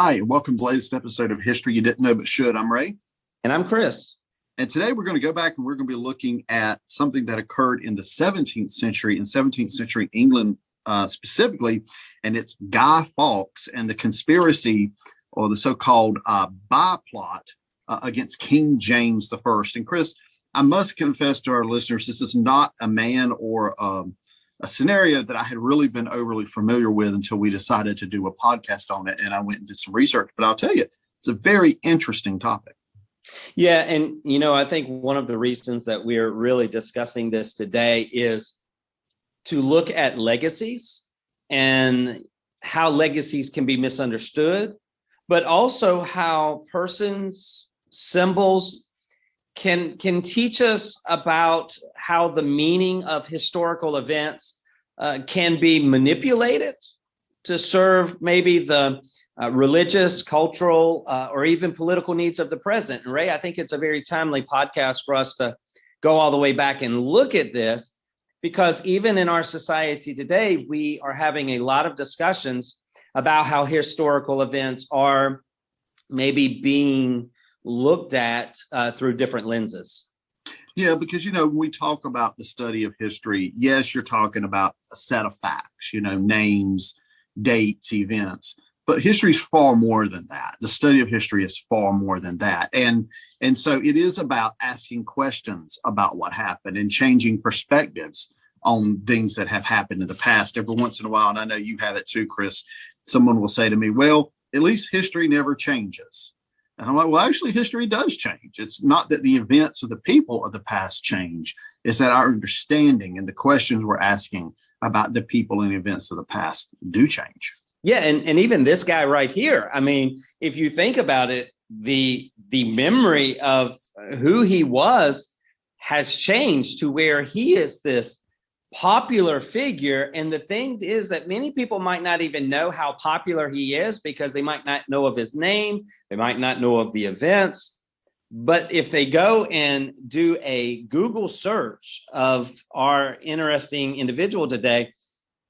Hi, and welcome to the latest episode of History You Didn't Know But Should. I'm Ray. And I'm Chris. And today we're going to go back and we're going to be looking at something that occurred in the 17th century, in 17th century England specifically, and it's Guy Fawkes and the conspiracy or the so-called byplot against King James I. And Chris, I must confess to our listeners, this is not a man or a scenario that I had really been overly familiar with until we decided to do a podcast on it. And I went and did some research, but I'll tell you, it's a very interesting topic. Yeah. And, I think one of the reasons that we're really discussing this today is to look at legacies and how legacies can be misunderstood, but also how persons, symbols can teach us about how the meaning of historical events can be manipulated to serve maybe the religious, cultural, or even political needs of the present. And Ray, I think it's a very timely podcast for us to go all the way back and look at this, because even in our society today, we are having a lot of discussions about how historical events are maybe being looked at through different lenses. Yeah, because, when we talk about the study of history, yes, you're talking about a set of facts, names, dates, events, but history is far more than that. The study of history is far more than that. And so it is about asking questions about what happened and changing perspectives on things that have happened in the past. Every once in a while, and I know you have it too, Chris, someone will say to me, well, at least history never changes. And I'm like, well, actually, history does change. It's not that the events or the people of the past change. It's that our understanding and the questions we're asking about the people and events of the past do change. Yeah. And even this guy right here, I mean, if you think about it, the memory of who he was has changed to where he is this popular figure. And the thing is that many people might not even know how popular he is because they might not know of his name. They might not know of the events. But if they go and do a Google search of our interesting individual today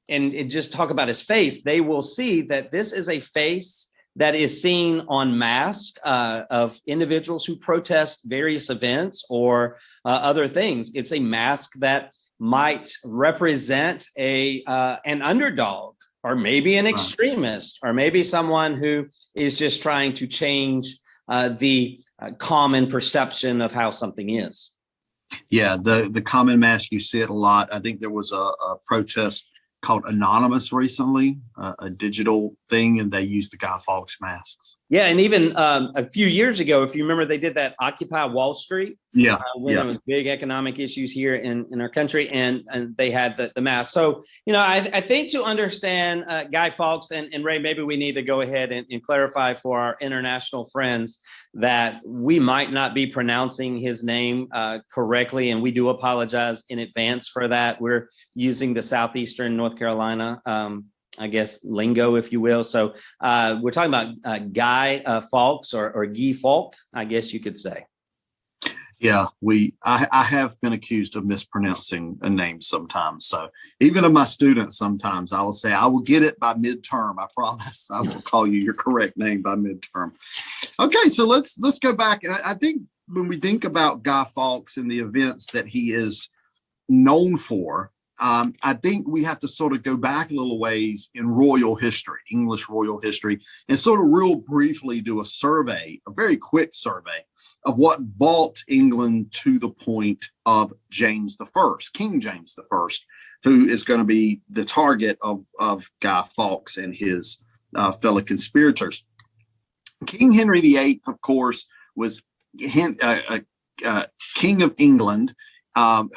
and just talk about his face, they will see that this is a face that is seen on masks of individuals who protest various events or other things. It's a mask that might represent an underdog, or maybe an extremist, or maybe someone who is just trying to change the common perception of how something is. Yeah, the common mask, you see it a lot. I think there was a protest called Anonymous recently, a digital thing, and they used the Guy Fawkes masks. Yeah, and even a few years ago, if you remember, they did that Occupy Wall Street. When there was big economic issues here in our country, and they had the mask. So, I think to understand Guy Fawkes, and Ray, maybe we need to go ahead and clarify for our international friends that we might not be pronouncing his name correctly, and we do apologize in advance for that. We're using the Southeastern North Carolina I guess, lingo, if you will. So we're talking about Guy Fawkes or Guy Fawkes, I guess you could say. Yeah, I have been accused of mispronouncing a name sometimes. So even of my students, sometimes I will say, I will get it by midterm. I promise I will call you your correct name by midterm. Okay, so let's go back. And I think when we think about Guy Fawkes and the events that he is known for, I think we have to sort of go back a little ways in royal history, English royal history, and sort of real briefly do a very quick survey of what brought England to the point of James I, King James I, who is going to be the target of Guy Fawkes and his fellow conspirators. King Henry VIII, of course, was King of England,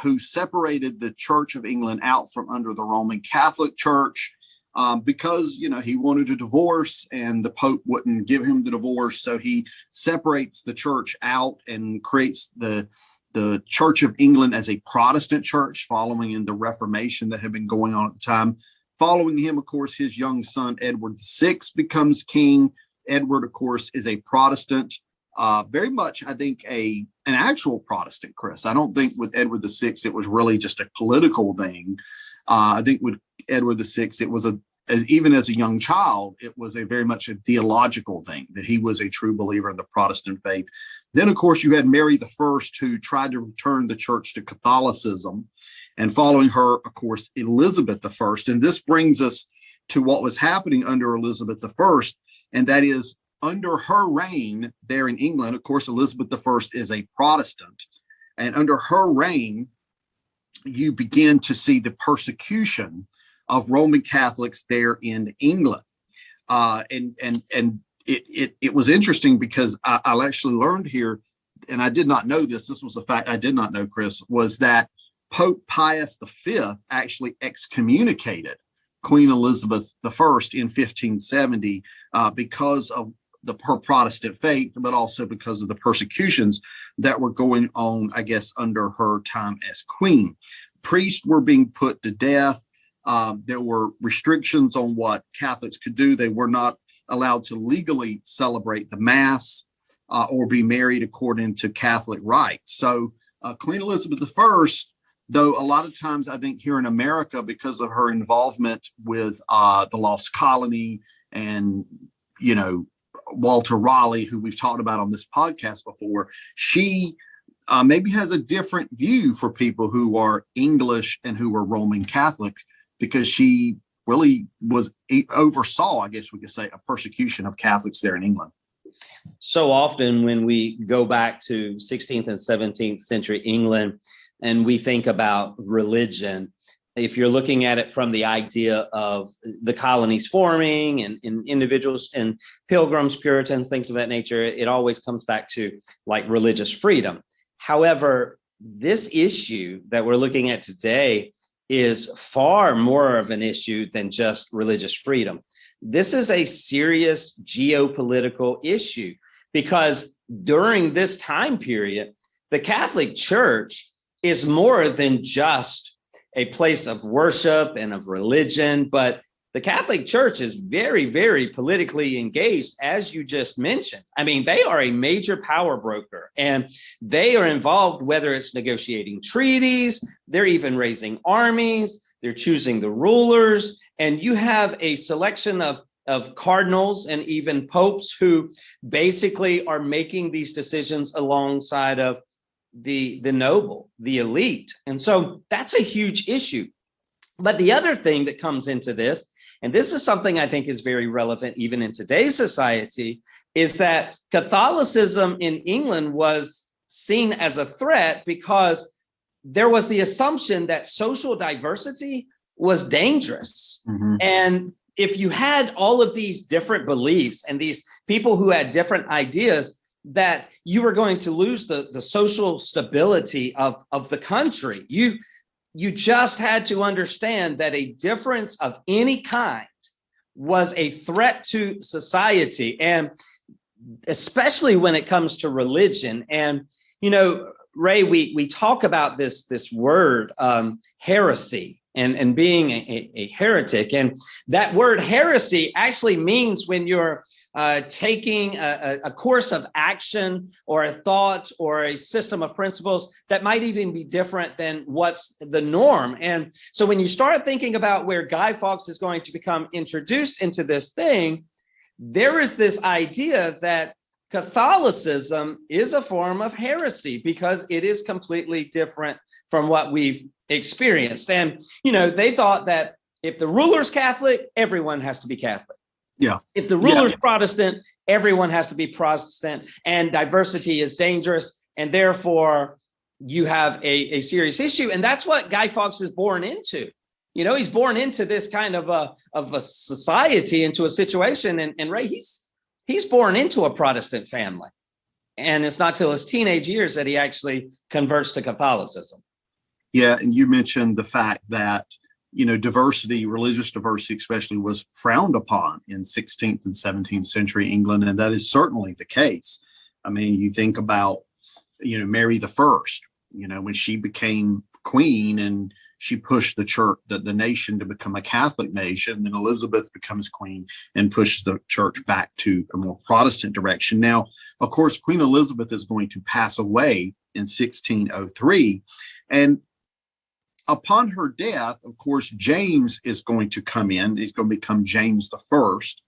who separated the Church of England out from under the Roman Catholic Church because, he wanted a divorce and the Pope wouldn't give him the divorce. So he separates the church out and creates the Church of England as a Protestant church, following in the Reformation that had been going on at the time. Following him, of course, his young son, Edward VI, becomes king. Edward, of course, is a Protestant. Very much, I think, an actual Protestant, Chris. I don't think with Edward VI, it was really just a political thing. I think with Edward VI, it was even as a young child, it was a very much a theological thing, that he was a true believer in the Protestant faith. Then, of course, you had Mary the First, who tried to return the church to Catholicism, and following her, of course, Elizabeth the First. And this brings us to what was happening under Elizabeth the First, and that is under her reign there in England. Of course, Elizabeth the First is a Protestant, and under her reign, you begin to see the persecution of Roman Catholics there in England. And it was interesting because I actually learned here, and I did not know this. This was a fact I did not know, Chris, was that Pope Pius V actually excommunicated Queen Elizabeth I in 1570 because of her Protestant faith, but also because of the persecutions that were going on, I guess, under her time as queen. Priests were being put to death. There were restrictions on what Catholics could do. They were not allowed to legally celebrate the Mass or be married according to Catholic rites. So Queen Elizabeth I, though a lot of times I think here in America, because of her involvement with the Lost Colony and, you know, Walter Raleigh, who we've talked about on this podcast before, she maybe has a different view for people who are English and who are Roman Catholic, because she really oversaw, I guess we could say, a persecution of Catholics there in England. So often when we go back to 16th and 17th century England and we think about religion, if you're looking at it from the idea of the colonies forming and individuals and pilgrims, Puritans, things of that nature, it always comes back to like religious freedom. However, this issue that we're looking at today is far more of an issue than just religious freedom. This is a serious geopolitical issue, because during this time period, the Catholic Church is more than just a place of worship and of religion, but the Catholic Church is very, very politically engaged, as you just mentioned. I mean, they are a major power broker, and they are involved, whether it's negotiating treaties, they're even raising armies, they're choosing the rulers, and you have a selection of cardinals and even popes who basically are making these decisions alongside of the noble, the elite. And so that's a huge issue. But the other thing that comes into this, and this is something I think is very relevant even in today's society, is that Catholicism in England was seen as a threat because there was the assumption that social diversity was dangerous. Mm-hmm. And if you had all of these different beliefs and these people who had different ideas, that you were going to lose the social stability of the country. You just had to understand that a difference of any kind was a threat to society, and especially when it comes to religion. And, you know, Ray, we talk about this word heresy and being a heretic. And that word heresy actually means when you're taking a course of action or a thought or a system of principles that might even be different than what's the norm. And so when you start thinking about where Guy Fawkes is going to become introduced into this thing, there is this idea that Catholicism is a form of heresy because it is completely different from what we've experienced. And, you know, they thought that if the ruler's Catholic, everyone has to be Catholic. Yeah. If the ruler's Protestant, everyone has to be Protestant, and diversity is dangerous. And therefore, you have a serious issue. And that's what Guy Fawkes is born into. You know, he's born into this kind of a society, into a situation. And Ray, he's born into a Protestant family. And it's not till his teenage years that he actually converts to Catholicism. Yeah. And you mentioned the fact that, you know, diversity, religious diversity especially, was frowned upon in 16th and 17th century England. And that is certainly the case. I mean, you think about, you know, Mary the First, you know, when she became queen and she pushed the church, the nation to become a Catholic nation, then Elizabeth becomes queen and pushes the church back to a more Protestant direction. Now, of course, Queen Elizabeth is going to pass away in 1603. And upon her death, of course, James is going to come in. He's going to become James the First.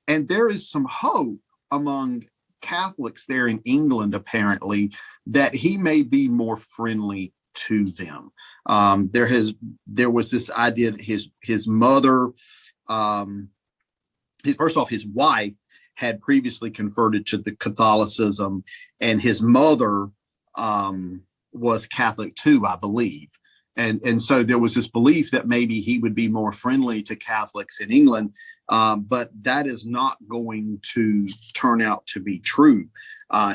And there is some hope among Catholics there in England, apparently, that he may be more friendly to them. There was this idea that his mother, his wife had previously converted to the Catholicism, and his mother was Catholic too, I believe. And so there was this belief that maybe he would be more friendly to Catholics in England, but that is not going to turn out to be true.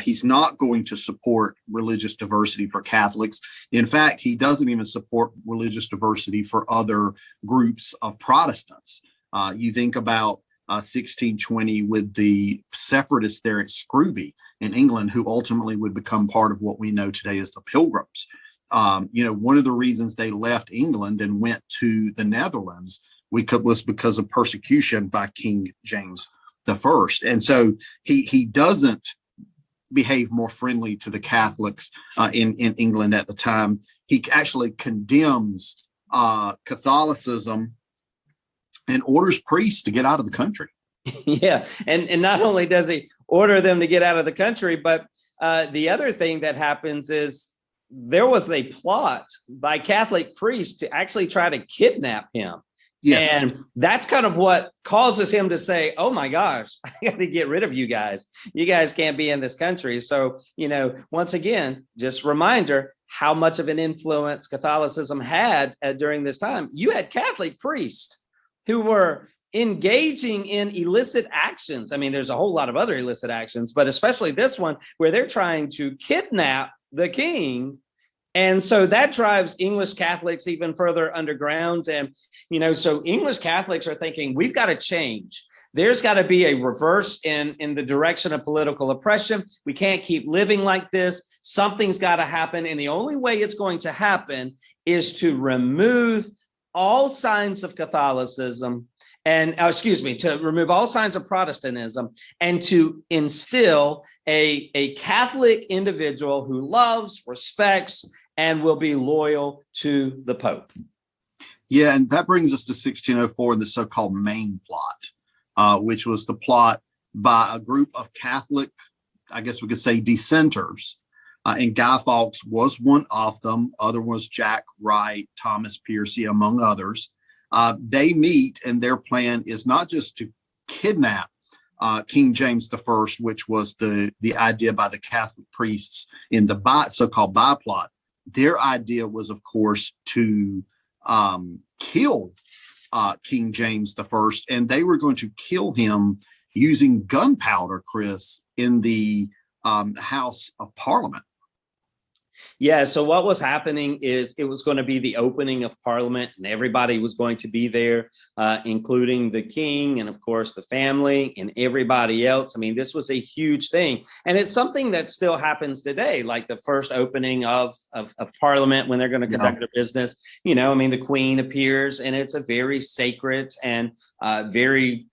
He's not going to support religious diversity for Catholics. In fact, he doesn't even support religious diversity for other groups of Protestants. You think about 1620 with the separatists there at Scrooby in England, who ultimately would become part of what we know today as the Pilgrims. One of the reasons they left England and went to the Netherlands was because of persecution by King James the First. And so he doesn't behave more friendly to the Catholics in England at the time. He actually condemns Catholicism and orders priests to get out of the country. Yeah. And not only does he order them to get out of the country, but the other thing that happens is there was a plot by Catholic priests to actually try to kidnap him. Yes. And that's kind of what causes him to say, oh my gosh, I got to get rid of you guys. You guys can't be in this country. So, once again, just reminder how much of an influence Catholicism had during this time. You had Catholic priests who were engaging in illicit actions. I mean, there's a whole lot of other illicit actions, but especially this one where they're trying to kidnap the king. And so that drives English Catholics even further underground. And, so English Catholics are thinking, we've got to change. There's got to be a reverse in the direction of political oppression. We can't keep living like this. Something's got to happen. And the only way it's going to happen is to remove all signs of Catholicism to remove all signs of Protestantism and to instill a Catholic individual who loves, respects, and will be loyal to the Pope. Yeah, and that brings us to 1604 and the so-called Maine Plot, which was the plot by a group of Catholic, I guess we could say, dissenters. And Guy Fawkes was one of them. Other was Jack Wright, Thomas Piercy, among others. They meet, and their plan is not just to kidnap King James I, which was the idea by the Catholic priests in the so-called byplot. Their idea was, of course, to kill King James I, and they were going to kill him using gunpowder, Chris, in the House of Parliament. Yeah, so what was happening is it was going to be the opening of Parliament, and everybody was going to be there, including the king and, of course, the family and everybody else. I mean, this was a huge thing. And it's something that still happens today, like the first opening of Parliament when they're going to conduct their business. The Queen appears, and it's a very sacred and very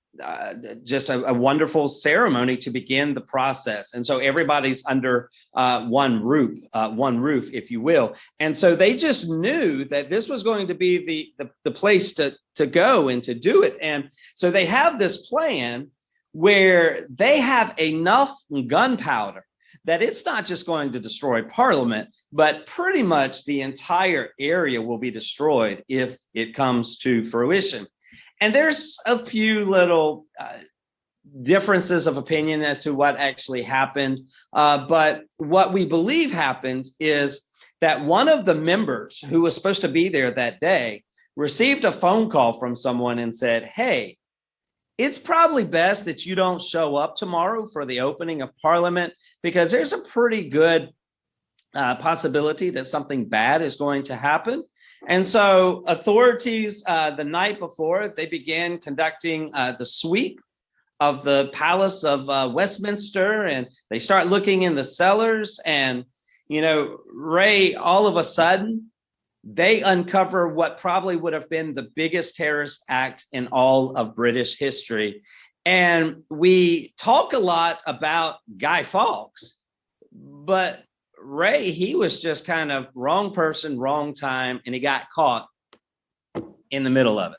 just a wonderful ceremony to begin the process. And so everybody's under one roof, if you will. And so they just knew that this was going to be the place to go and to do it. And so they have this plan where they have enough gunpowder that it's not just going to destroy Parliament, but pretty much the entire area will be destroyed if it comes to fruition. And there's a few little differences of opinion as to what actually happened. But what we believe happened is that one of the members who was supposed to be there that day received a phone call from someone and said, hey, it's probably best that you don't show up tomorrow for the opening of Parliament, because there's a pretty good possibility that something bad is going to happen. And so authorities, the night before, they began conducting the sweep of the Palace of Westminster, and they start looking in the cellars. And, Ray, all of a sudden, they uncover what probably would have been the biggest terrorist act in all of British history. And we talk a lot about Guy Fawkes, but Ray, he was just kind of wrong person, wrong time, and he got caught in the middle of it.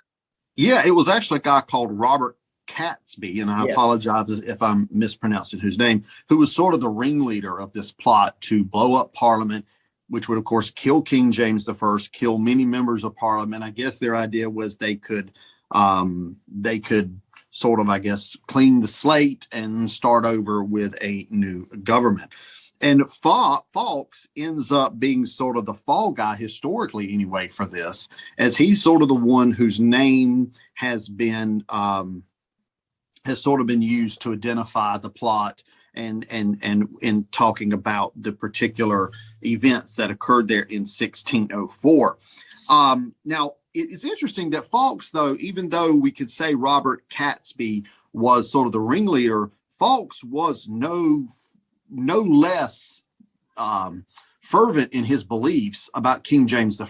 Yeah, it was actually a guy called Robert Catesby, and I Yes. apologize if I'm mispronouncing his name, who was sort of the ringleader of this plot to blow up Parliament, which would, of course, kill King James I, kill many members of Parliament. I guess their idea was they could sort of, I guess, clean the slate and start over with a new government. And Fawkes ends up being sort of the fall guy historically, anyway, for this, as he's sort of the one whose name has sort of been used to identify the plot and in talking about the particular events that occurred there in 1604. Now, it is interesting that Fawkes, though, even though we could say Robert Catesby was sort of the ringleader, Fawkes was no less fervent in his beliefs about King James I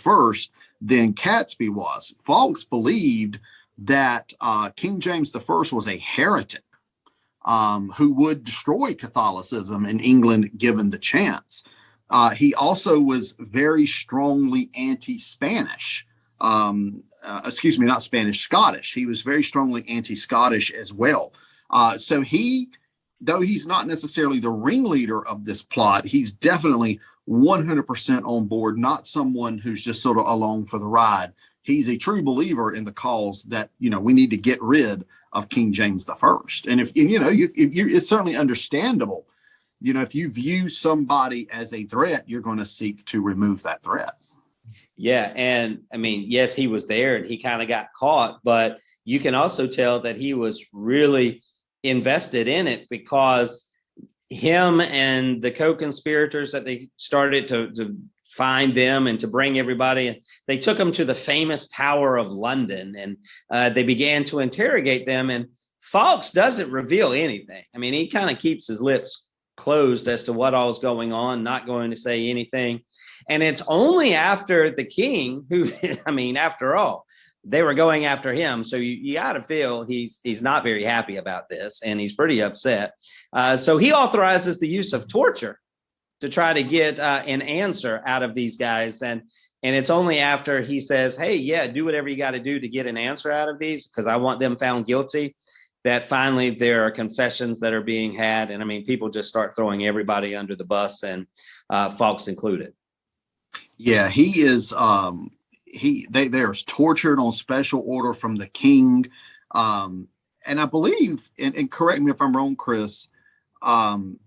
than Catesby was. Fawkes believed that King James I was a heretic who would destroy Catholicism in England given the chance. He also was very strongly anti-Spanish. Excuse me, not Spanish, Scottish. He was very strongly anti-Scottish as well. So though he's not necessarily the ringleader of this plot, he's definitely 100% on board, not someone who's just sort of along for the ride. He's a true believer in the cause that, we need to get rid of King James I. And it's certainly understandable. If you view somebody as a threat, you're going to seek to remove that threat. Yeah. And I mean, yes, he was there and he kind of got caught, but you can also tell that he was really invested in it, because him and the co-conspirators that they started to find them and to bring everybody, and they took them to the famous Tower of London, and they began to interrogate them. And Fawkes doesn't reveal anything. I mean, he kind of keeps his lips closed as to what all is going on, not going to say anything. And it's only after the king, who, I mean, after all, they were going after him. So you got to feel he's not very happy about this, and he's pretty upset. So he authorizes the use of torture to try to get an answer out of these guys. And it's only after he says, hey, yeah, do whatever you got to do to get an answer out of these, because I want them found guilty, that finally there are confessions that are being had. And I mean, people just start throwing everybody under the bus, and Fawkes included. Yeah, he is. They're tortured on special order from the king. And I believe, and correct me if I'm wrong, Chris, Catesby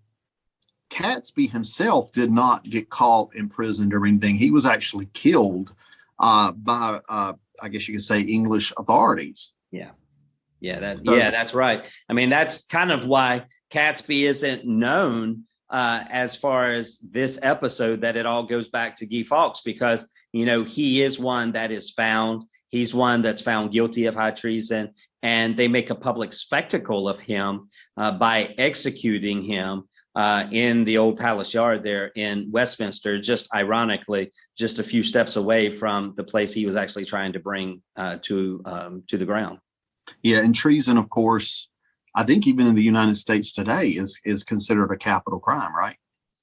himself did not get caught, imprisoned, or anything. He was actually killed by, I guess you could say, English authorities. Yeah, that's right. I mean, that's kind of why Catesby isn't known as far as this episode, that it all goes back to Guy Fawkes, because he is one that is found. He's one that's found guilty of high treason, and they make a public spectacle of him by executing him in the old palace yard there in Westminster, just ironically, just a few steps away from the place he was actually trying to bring to the ground. Yeah, and treason, of course, I think even in the United States today is considered a capital crime, right?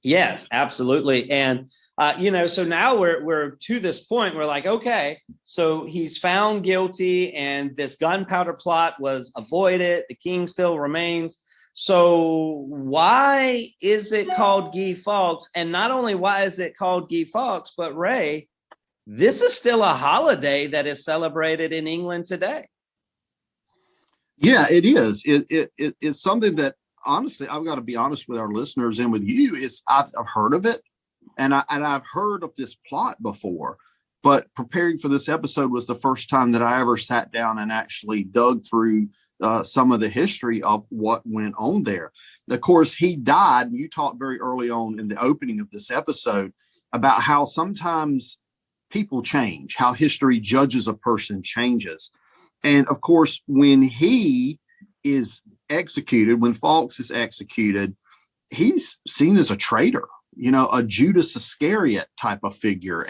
Yes, absolutely. And so now we're to this point. We're like, okay, so he's found guilty, and this gunpowder plot was avoided. The king still remains. So why is it called Guy Fawkes? And not only why is it called Guy Fawkes, but Ray, this is still a holiday that is celebrated in England today. Yeah, it is. It's something that, honestly, I've got to be honest with our listeners and with you, I've heard of it, and I've heard of this plot before, but preparing for this episode was the first time that I ever sat down and actually dug through some of the history of what went on there. Of course, he died, and you talked very early on in the opening of this episode about how sometimes people change, how history judges a person changes. And of course, when he is executed, when Fawkes is executed, he's seen as a traitor, a Judas Iscariot type of figure,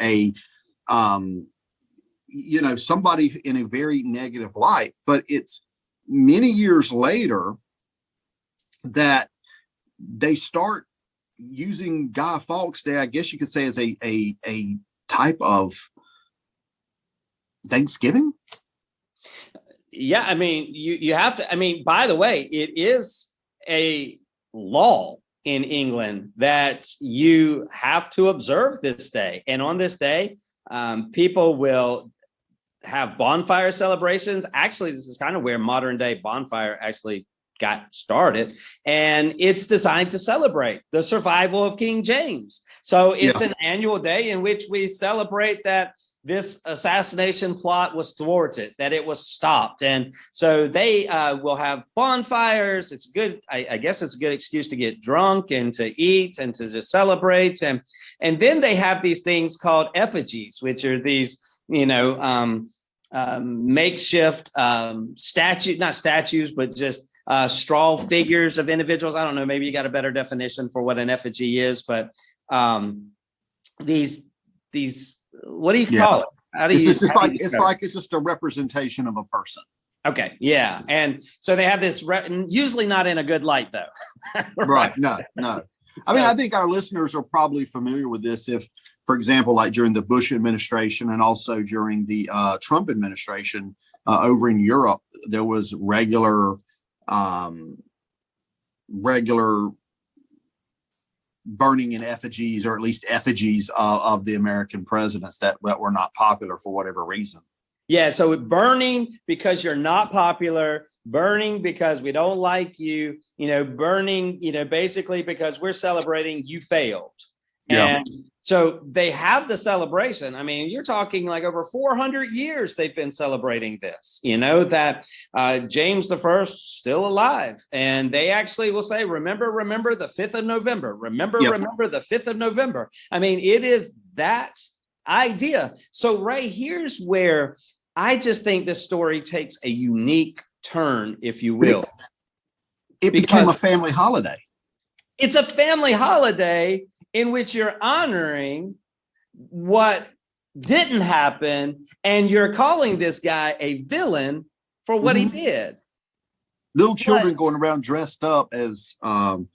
somebody in a very negative light. But it's many years later that they start, using Guy Fawkes Day, I guess you could say, as a type of Thanksgiving. Yeah, I mean, you have to. I mean, by the way, it is a law in England that you have to observe this day, and on this day, people will have bonfire celebrations. Actually, this is kind of where modern day bonfire actually got started, and it's designed to celebrate the survival of King James. So it's an annual day in which we celebrate that this assassination plot was thwarted, that it was stopped. And so they will have bonfires. It's good. I guess it's a good excuse to get drunk and to eat and to just celebrate. And then they have these things called effigies, which are these, makeshift not statues, but just straw figures of individuals. I don't know, maybe you got a better definition for what an effigy is, but these what do you call it? How do you, it's just a representation of a person. Okay. Yeah. And so they have this, usually not in a good light though. Right. No. I mean, I think our listeners are probably familiar with this. If, for example, like during the Bush administration and also during the Trump administration over in Europe, there was regular burning in effigies, or at least effigies of the American presidents that were not popular for whatever reason. Yeah, so burning because you're not popular, burning because we don't like you, burning, basically because we're celebrating you failed. Yeah. And so they have the celebration. I mean, you're talking like over 400 years they've been celebrating this, that James I still alive. And they actually will say, remember the 5th of November. Remember the 5th of November. I mean, it is that idea. So right here's where I just think this story takes a unique turn, if you will. It became a family holiday. It's a family holiday in which you're honoring what didn't happen, and you're calling this guy a villain for what he did. Little children going around dressed up as and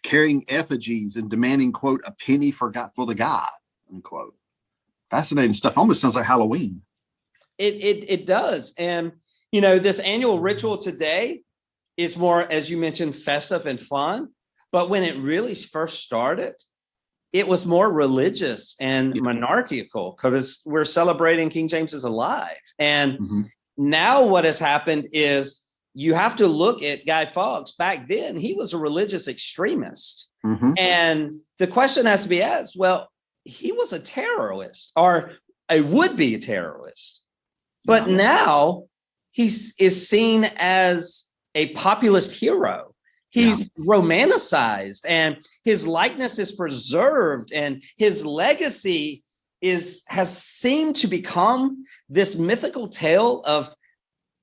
carrying effigies and demanding, quote, a penny for the guy, unquote. Fascinating stuff. Almost sounds like Halloween. It does. And this annual ritual today is more, as you mentioned, festive and fun. But when it really first started, it was more religious and monarchical, because we're celebrating King James is alive. And now what has happened is you have to look at Guy Fawkes. Back then, he was a religious extremist. And the question has to be asked, well, he was a terrorist or a would-be terrorist. But now he is seen as a populist hero. He's romanticized, and his likeness is preserved, and his legacy has seemed to become this mythical tale of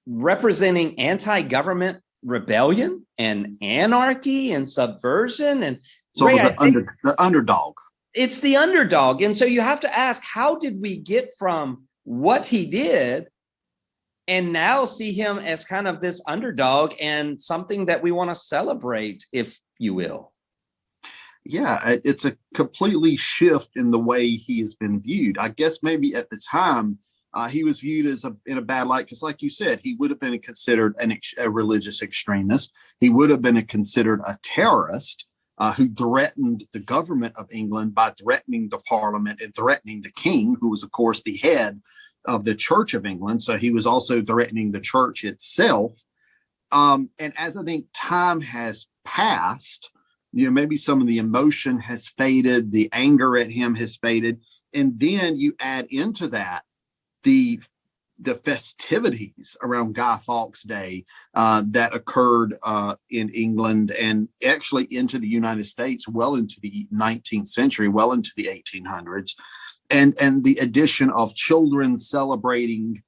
representing anti-government rebellion and anarchy and subversion. And so the underdog. It's the underdog. And so you have to ask, how did we get from what he did and now see him as kind of this underdog and something that we want to celebrate, if you will? Yeah, it's a completely shift in the way he has been viewed. I guess maybe at the time he was viewed as in a bad light, because like you said, he would have been considered a religious extremist. He would have been considered a terrorist who threatened the government of England by threatening the parliament and threatening the king, who was, of course, the head of the Church of England. So he was also threatening the church itself. And as I think time has passed, maybe some of the emotion has faded, the anger at him has faded. And then you add into that the festivities around Guy Fawkes Day that occurred in England and actually into the United States well into the 19th century, well into the 1800s. And the addition of children celebrating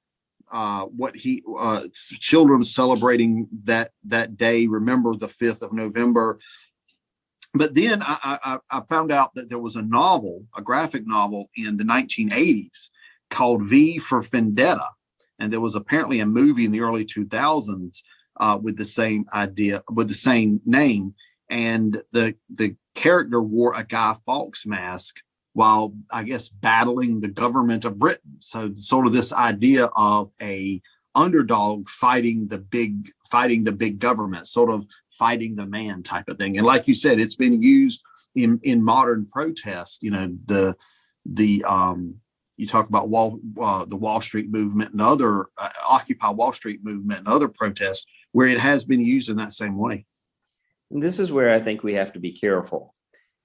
children celebrating that day. Remember the 5th of November. But then I found out that there was a graphic novel in the 1980s called V for Vendetta. And there was apparently a movie in the early 2000s with the same idea, with the same name. And the character wore a Guy Fawkes mask while, I guess, battling the government of Britain. So sort of this idea of a underdog fighting the big government, sort of fighting the man type of thing. And like you said, it's been used in modern protest. You know, you talk about the Wall Street movement and other Occupy Wall Street movement and other protests where it has been used in that same way. And this is where I think we have to be careful,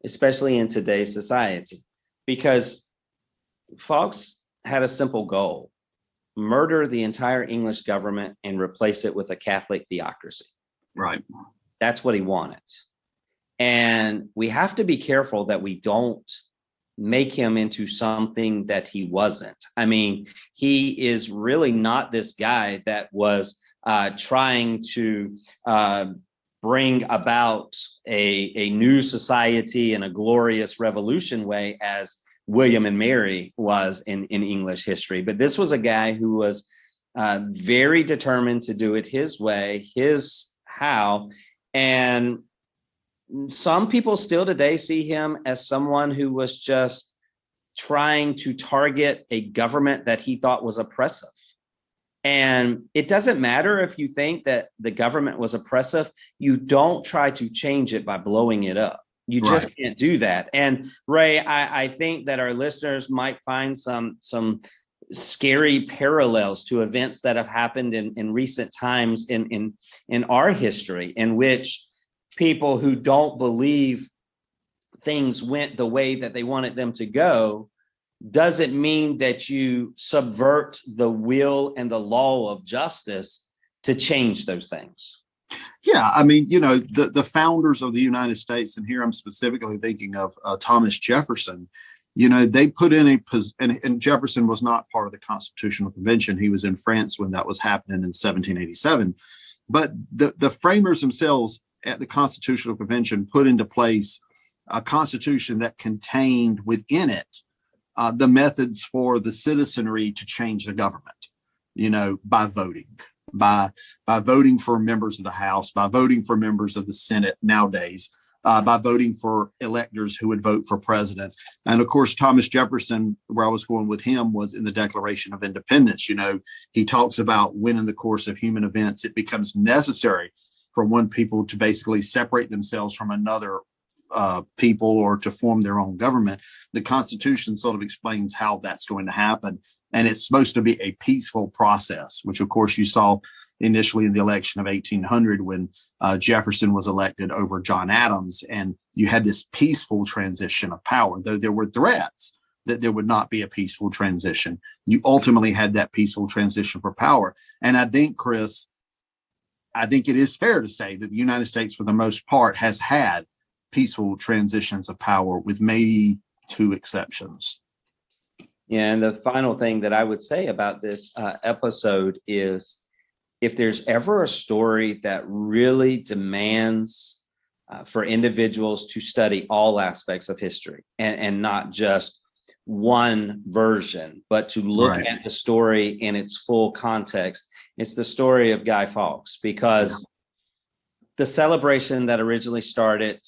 especially in today's society, because Fawkes had a simple goal: murder the entire English government and replace it with a Catholic theocracy. Right. That's what he wanted. And we have to be careful that we don't make him into something that he wasn't. I mean, he is really not this guy that was trying to bring about a new society in a glorious revolution way as William and Mary was in English history. But this was a guy who was very determined to do it his way, his how. And some people still today see him as someone who was just trying to target a government that he thought was oppressive. And it doesn't matter if you think that the government was oppressive, you don't try to change it by blowing it up. You just Right. can't do that. And Ray, I think that our listeners might find some scary parallels to events that have happened in recent times in our history, in which people who don't believe things went the way that they wanted them to go doesn't mean that you subvert the will and the law of justice to change those things. Yeah, I mean, you know, the founders of the United States, and here I'm specifically thinking of Thomas Jefferson. You know, they put in and Jefferson was not part of the Constitutional Convention. He was in France when that was happening in 1787. But the framers themselves at the Constitutional Convention put into place a constitution that contained within it the methods for the citizenry to change the government, you know, by voting, by voting for members of the House, by voting for members of the Senate nowadays, by voting for electors who would vote for president. And of course, Thomas Jefferson, where I was going with him, was in the Declaration of Independence. You know, he talks about when in the course of human events, it becomes necessary for one people to basically separate themselves from another people or to form their own government. The Constitution sort of explains how that's going to happen. And it's supposed to be a peaceful process, which of course you saw initially in the election of 1800 when Jefferson was elected over John Adams. And you had this peaceful transition of power, though there were threats that there would not be a peaceful transition. You ultimately had that peaceful transition for power. And I think, Chris, it is fair to say that the United States, for the most part, has had peaceful transitions of power with maybe two exceptions. Yeah, and the final thing that I would say about this episode is, if there's ever a story that really demands for individuals to study all aspects of history and not just one version, but to look Right. at the story in its full context, it's the story of Guy Fawkes, because the celebration that originally started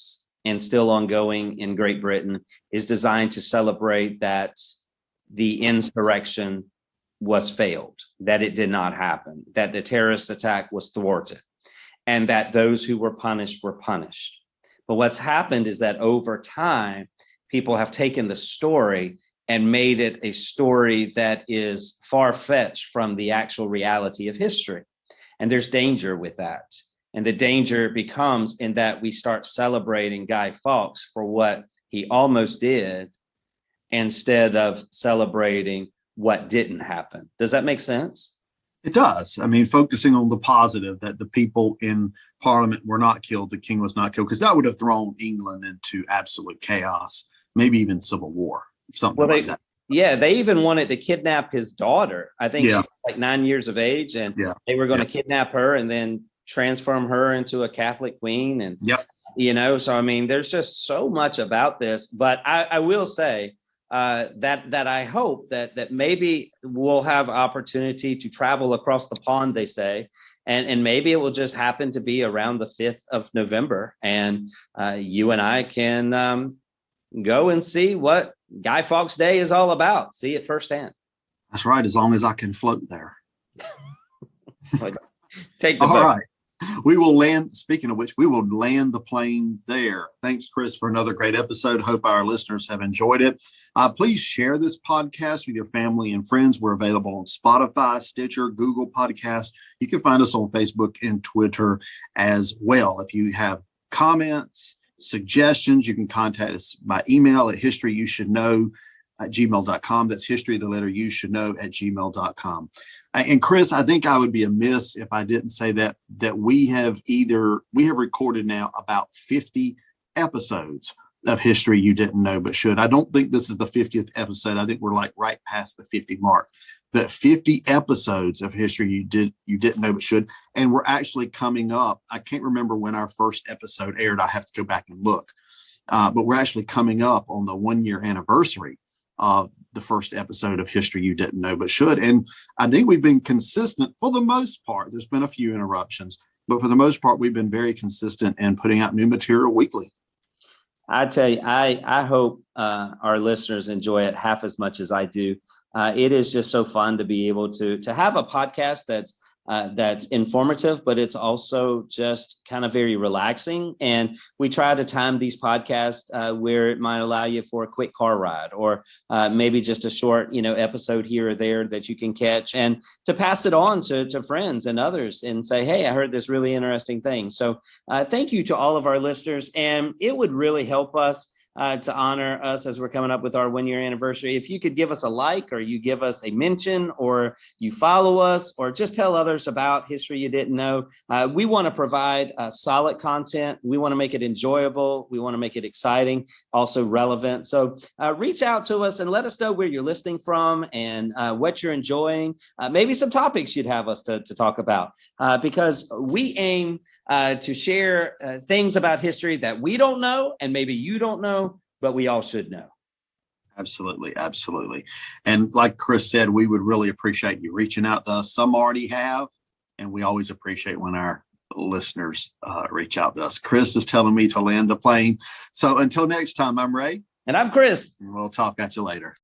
and still ongoing in Great Britain is designed to celebrate that the insurrection was failed, that it did not happen, that the terrorist attack was thwarted, and that those who were punished were punished. But what's happened is that over time, people have taken the story and made it a story that is far-fetched from the actual reality of history. And there's danger with that. And the danger becomes in that we start celebrating Guy Fawkes for what he almost did instead of celebrating what didn't happen. Does that make sense? It does. I mean, focusing on the positive, that the people in Parliament were not killed, the king was not killed, because that would have thrown England into absolute chaos, maybe even civil war, something like that. Yeah, they even wanted to kidnap his daughter. I think she was like 9 years of age, and they were going to kidnap her and then transform her into a Catholic queen. And, you know, so, I mean, there's just so much about this. But I will say that I hope that maybe we'll have opportunity to travel across the pond, they say, And maybe it will just happen to be around the 5th of November. And you and I can go and see what Guy Fawkes Day is all about. See it firsthand. That's right. As long as I can float there. Take the All boat. right. We will land. Speaking of which, we will land the plane there. Thanks, Chris, for another great episode. Hope our listeners have enjoyed it. Please share this podcast with your family and friends. We're available on Spotify, Stitcher, Google Podcasts. You can find us on Facebook and Twitter as well. If you have comments, suggestions, you can contact us by email at historyyoushouldknow@gmail.com. That's history, the letter you should know @gmail.com. And Chris, I think I would be amiss if I didn't say that we have recorded now about 50 episodes of History You Didn't Know But Should. I don't think this is the 50th episode. I think we're like right past the 50 mark. But 50 episodes of History You Didn't Know But Should. And we're actually coming up. I can't remember when our first episode aired. I have to go back and look. But we're actually coming up on the 1-year anniversary of the first episode of History You Didn't Know But Should. And I think we've been consistent for the most part. There's been a few interruptions, but for the most part, we've been very consistent in putting out new material weekly. I tell you, I hope our listeners enjoy it half as much as I do. It is just so fun to be able to have a podcast that's informative, but it's also just kind of very relaxing. And we try to time these podcasts where it might allow you for a quick car ride, or maybe just a short, episode here or there that you can catch, and to pass it on to friends and others and say, hey, I heard this really interesting thing. So thank you to all of our listeners. And it would really help us to honor us as we're coming up with our 1-year anniversary. If you could give us a like, or you give us a mention, or you follow us, or just tell others about History You Didn't Know. We want to provide solid content. We want to make it enjoyable. We want to make it exciting, also relevant. So reach out to us and let us know where you're listening from and what you're enjoying. Maybe some topics you'd have us to talk about, because we aim to share things about history that we don't know, and maybe you don't know, but we all should know. Absolutely. Absolutely. And like Chris said, we would really appreciate you reaching out to us. Some already have, and we always appreciate when our listeners reach out to us. Chris is telling me to land the plane. So until next time, I'm Ray. And I'm Chris. And we'll talk at you later.